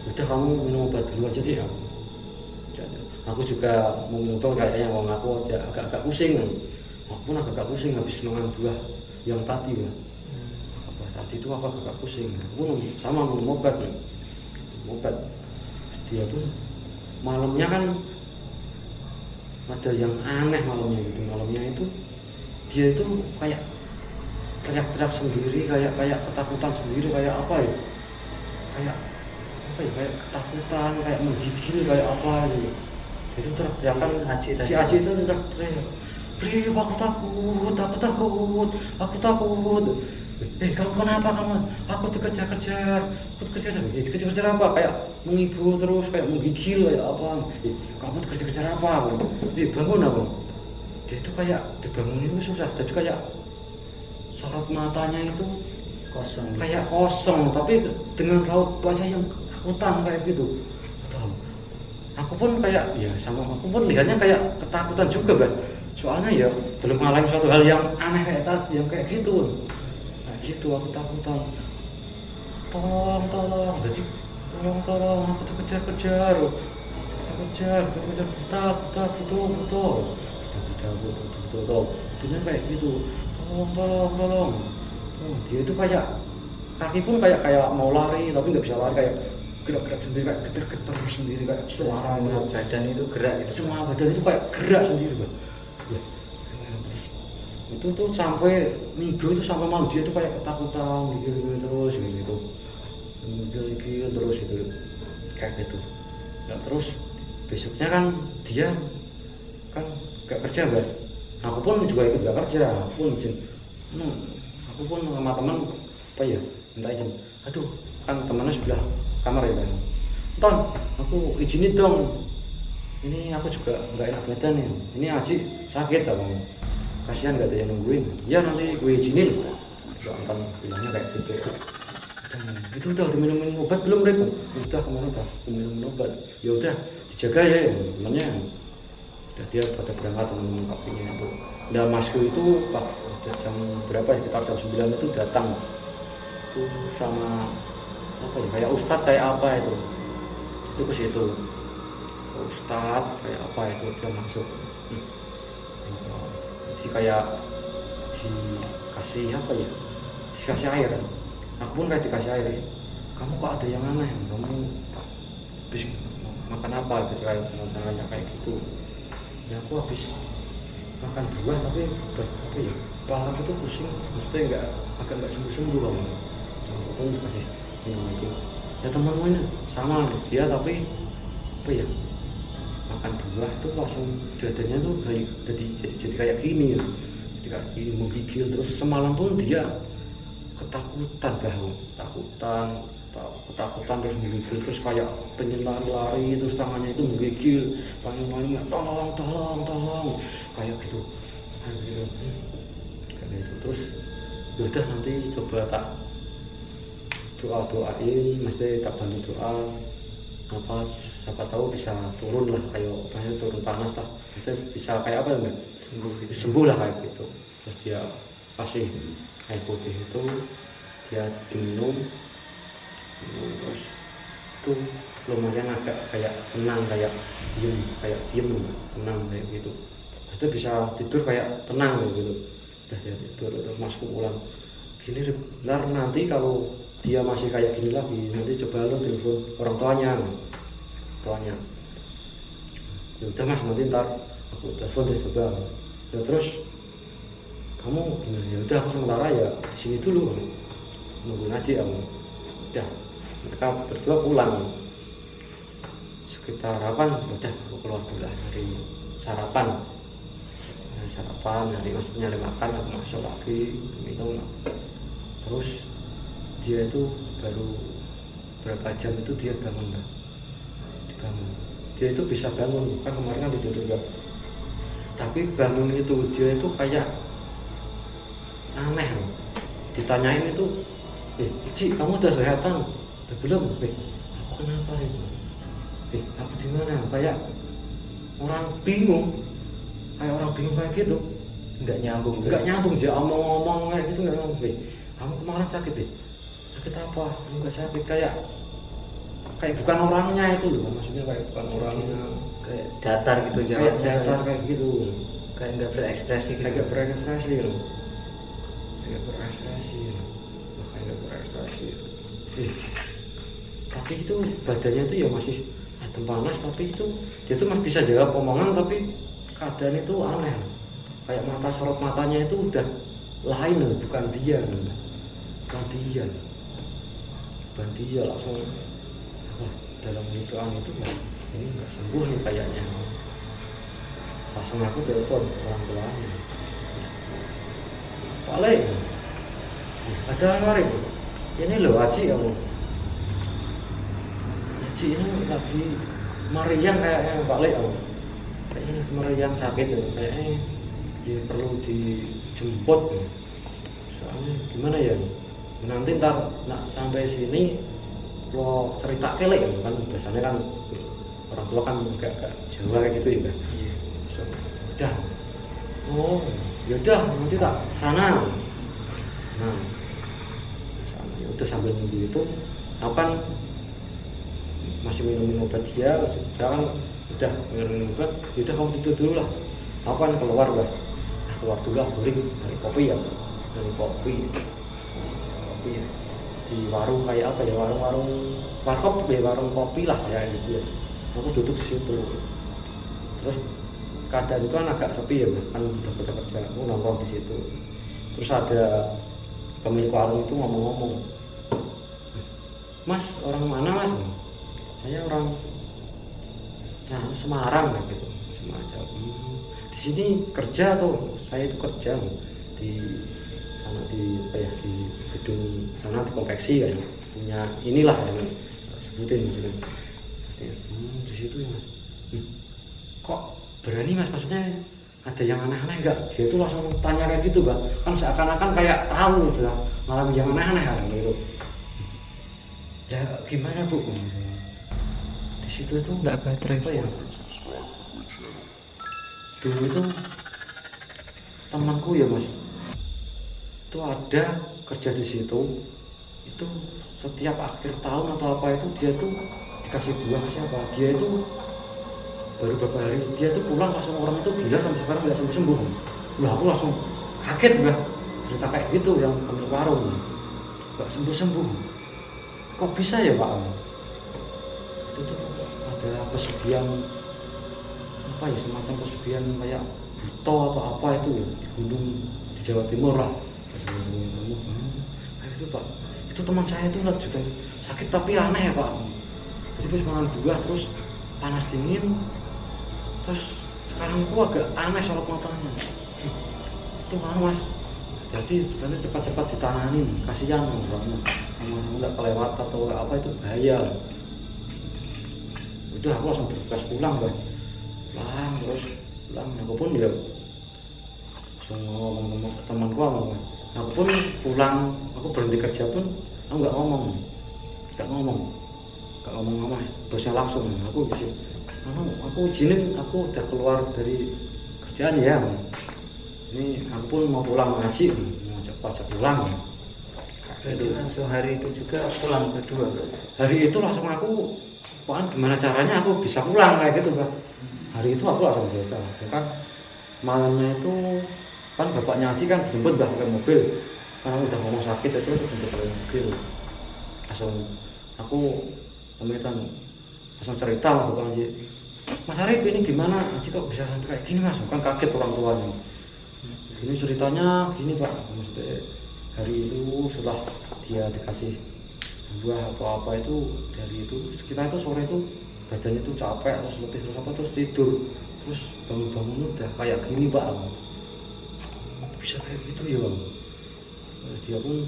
Udah kamu minum obat dulu aja sih ya. aku juga mau minum obat kayaknya mau ngaku aja agak pusing. Aku pun agak pusing habis makan buah yang tadi ya. Buah tadi itu aku agak pusing. Aku sama minum obat. Dia pun malamnya kan ada yang aneh malamnya gitu. Malamnya itu dia itu kayak teriak-teriak sendiri, kayak ketakutan sendiri, kayak apa ya? Kayak ketakutan, kayak menggigil, kayak apa gitu. Itu teriak-teriakan si Aji itu teriak-teriak. Aku takut. Kamu kenapa kamu? Aku dikejar-kejar apa? Kayak menghibur terus, kayak menggigil, kayak apa? Kamu dikejar-kejar apa? Bangun aku. Dia itu kayak dibangunin itu susah, jadi kayak sorot matanya itu kosong, kayak kosong, tapi dengan raut wajah yang ketakutan kayak gitu. Aku pun kayak ya sama aku pun lihatnya kayak ketakutan juga kan. Soalnya ya belum mengalami suatu hal yang aneh kayak tadi, yang kayak gitu. Nah gitu aku takutan. Tolong, jadi tolong, aku dikejar-kejar, betul. Bener kayak gitu. Tolong. Dia itu kayak kaki pun kayak mau lari tapi nggak bisa lari, kayak gerak sendiri, kayak getar sendiri, kayak suara semua badan itu gerak gitu. Semua badan itu kayak gerak sendiri, Bang. Ya. Itu tuh sampai minggu itu sampai malam dia tuh kayak ketakutan, mikir terus gitu. Mikir terus itu kayak gitu. Nah, terus besoknya kan dia kan gak kerja, Bang. Aku pun juga ikut gak kerja, aku pun izin. Aku pun sama teman minta izin. Aduh, kan temannya sebelah kamar ya, Bang. Ton, aku izinin dong. Ini aku juga nggak enak badan nih. Ini Aji sakit Bang. Kasihan nggak ada yang nungguin. Ya nanti gue izinin. Anton bilangnya kayak gitu. Itu udah minum obat belum, Rek? Udah kemana udah minum obat. Ya udah dijaga ya temannya. Udah dia pada berangkat minum kopinya itu. Nah Masku itu Pak jam berapa ya, sekitar jam 9 itu datang. Itu sama kayak ustadz kayak apa itu ke situ. Ustadz kayak apa itu dia masuk. Jadi kayak dikasih dikasih air. Aku pun kayak dikasih air. Kamu kok ada yang aneh? Kamu habis makan apa? Gitu kayak kayak gitu. Ya aku habis makan buah tapi kepala aku tuh pusing, maksudnya agak nggak sembuh Bang. Aku pun dikasih minum itu. Ya temanmu ini sama dia tapi makan buah tuh langsung dadanya tuh jadi kayak gini ya. Jadi kayak gini menggigil terus. Semalam pun dia ketakutan terus menggigil terus kayak pengen lari terus tangannya itu menggigil panggil tolong kayak gitu terus udah nanti coba tak doain, mesti tak bantu doa siapa tahu bisa turun lah, kayak turun panas lah, bisa kayak apa ya, sembuh lah kayak gitu. Terus dia kasih air putih itu dia diminum, terus itu lumayan agak kayak tenang, kayak diem tenang kayak gitu. Itu bisa tidur kayak tenang gitu. Udah dia tidur terus masuk pulang gini. Bentar nanti kalau dia masih kayak gini lagi, nanti coba lo telepon orang tuanya. Ya udah Mas, nanti ntar aku telepon deh coba. Ya terus kamu gimana? Ya udah aku sementara ya di sini dulu, nunggu ngaji kamu. Udah mereka berdua pulang sekitar apa? Udah aku keluar dulu lah dari sarapan, maksudnya nyari makan, aku masuk lagi minum. Terus dia itu baru berapa jam itu dia bangun. Dia itu bisa bangun, kan kemarin kan tidur juga. Tapi bangun itu dia itu kayak aneh loh. Ditanyain itu, Ci, kamu udah sehatan? Udah belum? Aku kenapa itu? Aku di mana? Kayak orang bingung kayak gitu. Nggak nyambung Dia ngomong kayak gitu, nggak nyambung. Kamu kemarin sakit sakit apa? Enggak sakit, kayak bukan orangnya itu loh, maksudnya kayak bukan orangnya. kayak datar gitu kayak jawabnya, datar kayak gitu, kayak nggak berekspresi gitu. kayak gak berekspresi loh, kayak berekspresi loh, kayak gak berekspresi. Tapi itu badannya itu ya masih adem panas, tapi itu dia tuh masih bisa jawab omongan, tapi keadaan itu aneh, kayak mata sorot matanya itu udah lain loh, bukan dia langsung wah, dalam hitungan itu mas ini nggak sembuh nih kayaknya. Langsung aku telepon orang tuanya, Pak Le, ada mari ini loh Haji kamu, Haji ini lagi meriang kayaknya Pak Le kamu, kayaknya meriang sakit ya, kayaknya dia perlu dijemput. Soalnya gimana ya, nanti ntar sampai sini lo cerita kelek kan, biasanya kan orang tua kan agak Jawa kayak gitu ya Mbak. So, udah, oh yaudah nanti tak sana. Nah, sana udah sambil nunggu itu, aku kan masih minum obat dia, jangan udah minum obat, yaudah kamu tidur dulu lah. Aku kan keluar Mbak, keluar dulu lah, beli dari kopi ya, dari kopi ya. Di warung kayak apa ya, warung warkop ya, warung kopi lah kayak gitu ya. Aku duduk di situ, terus keadaan itu kan agak sepi ya kan, udah pada kerja, aku nongkrong di situ. Terus ada pemilik warung itu ngomong-ngomong, Mas orang mana Mas? Saya orang Semarang kayak gitu, Semarang. Di sini kerja atau saya itu kerja di sana di di gedung sana di konveksi kan, punya inilah yang sebutin maksudnya. Di situ ya Mas. Kok berani Mas, maksudnya ada yang aneh-aneh enggak? Dia tuh langsung tanya kayak gitu Bang, kan seakan-akan kayak tahu gitu lah, malah yang aneh-aneh kan gitu. Ya gimana Bu? Di situ tuh Nggak baterai. apa ya? Dulu itu temanku ya Mas, itu ada kerja di situ, itu setiap akhir tahun atau apa itu dia tuh dikasih buah siapa, dia itu baru beberapa hari dia tuh pulang langsung orang itu gila sampai sekarang nggak sembuh. Lah aku langsung kaget Mbak, cerita kayak gitu yang pemilik warung nggak sembuh. Kok bisa ya Pak? Itu tuh ada pesugihan apa ya, semacam pesugihan kayak buto atau apa itu ya, di gunung di Jawa Timur lah. Itu Pak, itu teman saya itu lah juga sakit tapi aneh ya Pak. Jadi pas makan buah terus panas dingin, terus sekarang aku agak aneh sorot matanya. Itu kan Mas, jadi sebenarnya cepat-cepat ditanganin, kasihan orangnya, sama nggak kelewat atau apa itu bahaya. Udah aku langsung bergegas pulang Pak, terus pulang. Aku pun ya langsung ngomong ke temanku, aku pun pulang, aku berhenti kerja pun aku nggak ngomong apa, bosnya langsung aku izin, aku izinin, aku udah keluar dari kerjaan ya, ini aku pun mau pulang ngaji, mau ajak pulang. Itu langsung hari itu juga pulang berdua. Hari itu langsung aku, gimana caranya aku bisa pulang kayak gitu Pak. Hari itu aku langsung biasa, kan malamnya itu kan bapaknya Haji kan dijemput pakai mobil, karena udah ngomong sakit itu dijemput pakai mobil. Langsung aku pamitan, langsung cerita lah Bapak Haji, Mas Arif ini gimana Haji kok bisa sampai kayak gini Mas? Kan kaget orang tuanya. Ini ceritanya gini Pak, maksudnya hari itu setelah dia dikasih buah atau apa itu, dari itu kita itu sore itu badannya itu capek terus letih terus apa terus tidur, terus bangun udah kayak gini Pak, bisa kayak gitu ya Bang. Dia pun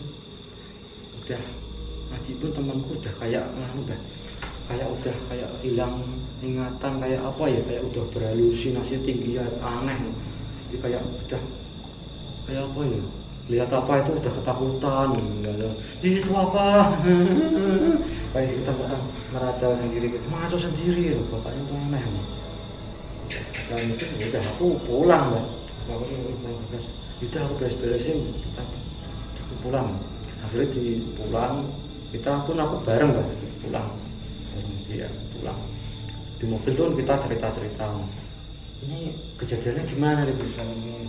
udah Haji pun temanku udah kayak udah kayak hilang ingatan, kayak apa ya, kayak udah berhalusinasi tinggi ya, aneh. Jadi kayak udah kayak apa ya, lihat apa itu udah ketakutan, itu apa kayak kita Meracau sendiri gitu. mengacau sendiri loh, bapaknya itu aneh. Dan itu udah aku pulang Mbak, udah aku beres-beresin, aku pulang. Akhirnya pulang, aku bareng Mbak, pulang bareng dia pulang. di mobil tuh kita cerita ini kejadiannya gimana di perusahaan ini,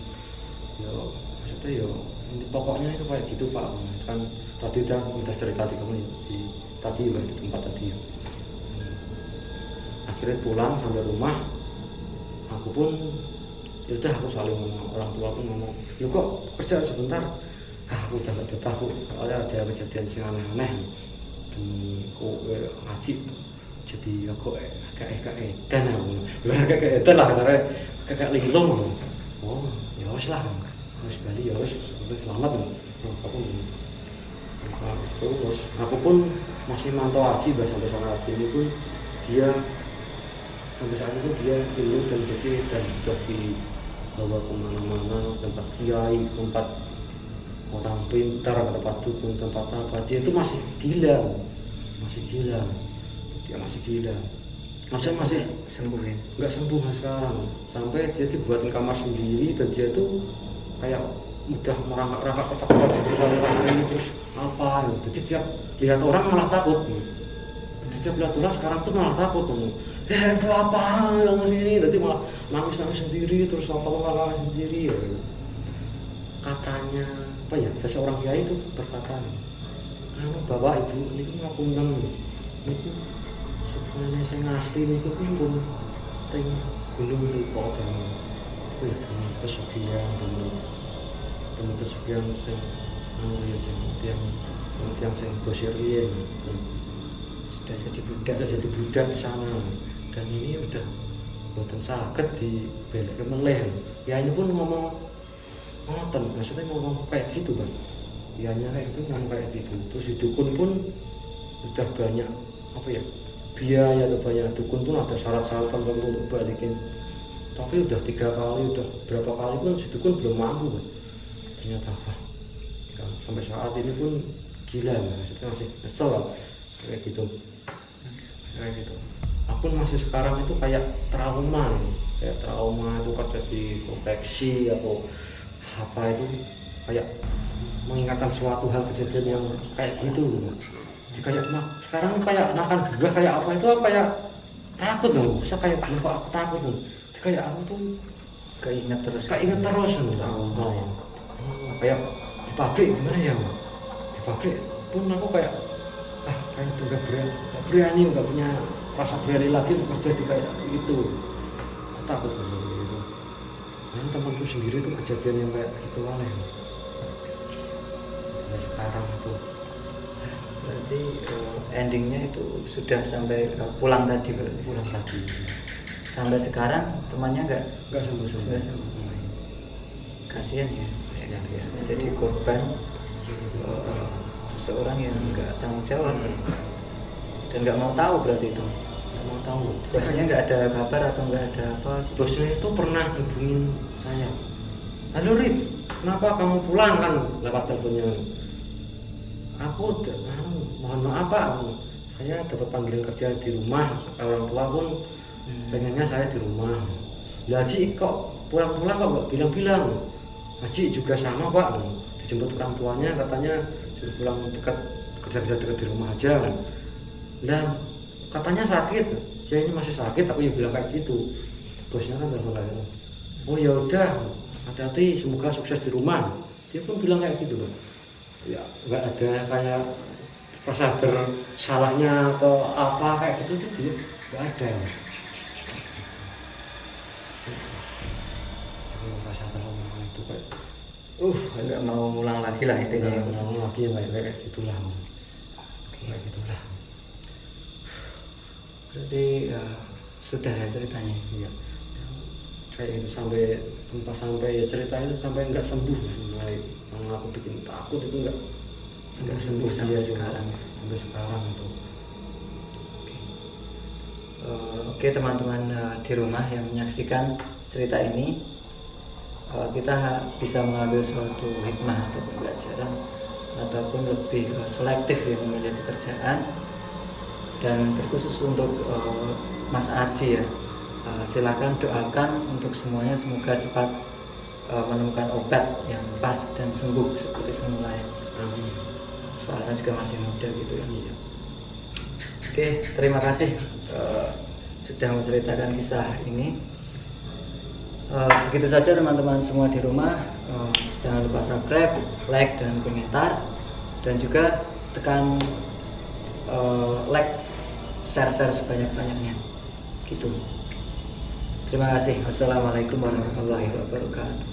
yo maksudnya yo pokoknya itu kayak gitu Pak, kan tadi udah cerita di kamu tadi di tempat tadi ya. Akhirnya pulang sampai rumah, aku pun ya udah aku saling ngomong, orang tua pun ngomong, lu kok kerja sebentar, aku udah gak betah, aku ada kejadian sing aneh-aneh, dan aku ngaji jadi aku agak edan aku, bukan agak edan lah, karena agak linglung, oh ya wes lah, harus balik ya wes, selamat, terus aku pun masih mantau haji sampai saat ini pun dia sampai saat itu dia ilmu dan jadi dan sudah dibawa kemana-mana, tempat kiai, tempat orang pintar, tempat dukun, tempat apa, dia itu masih gila, dia masih gila, maksudnya masih sembuh ya? Nggak sembuh sekarang, sampai dia dibuatin kamar sendiri dan dia tuh kayak udah merangkak-rangkak ketakutan berkali-kali terus apa, jadi tiap lihat orang malah takut, jadi tiap lihat orang sekarang tuh malah takut, itu apa yang sini, jadi malah nangis sendiri terus apa sendiri ya. Katanya apa ya, ada seorang kiai itu berkata, bapak ibu ini ngapunten niku sebenarnya saya ngasih niku pun teng gulung niku dan apa ya pesugihan temen pesugihan sing ya yang sing bosir riyen sudah jadi budak di sana, dan ini udah boten saged dibelek meleh. Kiainya pun ngomong ngoten, maksudnya ngomong kayak gitu Bang. Kiainya kayak itu ngomong kayak gitu. Terus di dukun pun udah banyak apa ya, biaya atau banyak dukun pun ada syarat-syarat tertentu untuk balikin. Tapi udah 3 kali, udah berapa kali pun si dukun belum mampu Bang. Ternyata apa? Sampai saat ini pun gila, maksudnya masih kesel lah kayak gitu. Aku masih sekarang itu kayak trauma itu kerja di konveksi atau apa itu kayak mengingatkan suatu hal kejadian yang kayak gitu. Jadi kayak sekarang kayak makan buah kayak apa itu kayak takut loh, bisa kayak kenapa aku takut loh. Jadi kayak aku tuh keinget terus kayak di pabrik gimana ya, di pabrik pun aku kayak kayak itu nggak berani, nggak punya rasa berani lagi untuk kerja di kayak gitu. Aku takut gitu. Karena temanku sendiri tuh kejadian yang kayak gitu aneh. Sampai sekarang itu. Berarti endingnya itu sudah sampai pulang tadi berarti. Pulang tadi. Sampai sekarang temannya nggak sembuh. Kasihan ya. Jadi korban seseorang yang nggak tanggung jawab dan nggak mau tahu, berarti itu nggak mau tahu. bosnya nggak ada kabar atau nggak ada apa. Bosnya itu pernah hubungin saya, halo Rip, kenapa kamu pulang, kan lewat teleponnya. Aku mohon maaf Pak, saya dapat panggilan kerja di rumah, orang tua pun pengennya saya di rumah. Haji kok pulang-pulang kok nggak bilang-bilang. Haji juga sama Pak, dijemput orang tuanya, katanya suruh pulang dekat, kerja dekat di rumah aja. Dan katanya sakit, saya ini masih sakit, aku ya bilang kayak gitu. Bosnya kan telepon, oh ya udah, hati-hati, semoga sukses di rumah. Dia pun bilang kayak gitu Pak. Ya nggak ada kayak rasa bersalahnya atau apa kayak gitu, dia nggak ada. Rasa trauma itu kayak nggak mau ulang lagi lah intinya. Nggak mau lagi kayak gitulah. Kayak gitulah. Berarti sudah ya ceritanya. Iya. Kayak itu sampai ya cerita itu sampai nggak sembuh, mulai aku bikin takut itu nggak sembuh sampai sekarang. Sampai sekarang itu. Oke teman-teman di rumah yang menyaksikan cerita ini, kita bisa mengambil suatu hikmah atau pembelajaran ataupun lebih selektif ya memilih pekerjaan. Dan terkhusus untuk Mas Aji ya, silakan doakan untuk semuanya, semoga cepat menemukan obat yang pas dan sembuh seperti semula ya. Soalnya juga masih muda gitu ya. Oke, terima kasih sudah menceritakan kisah ini. Begitu saja teman-teman semua di rumah. Jangan lupa subscribe, like, dan komentar, dan juga tekan like, share sebanyak-banyaknya gitu. Terima kasih. Wassalamualaikum warahmatullahi wabarakatuh.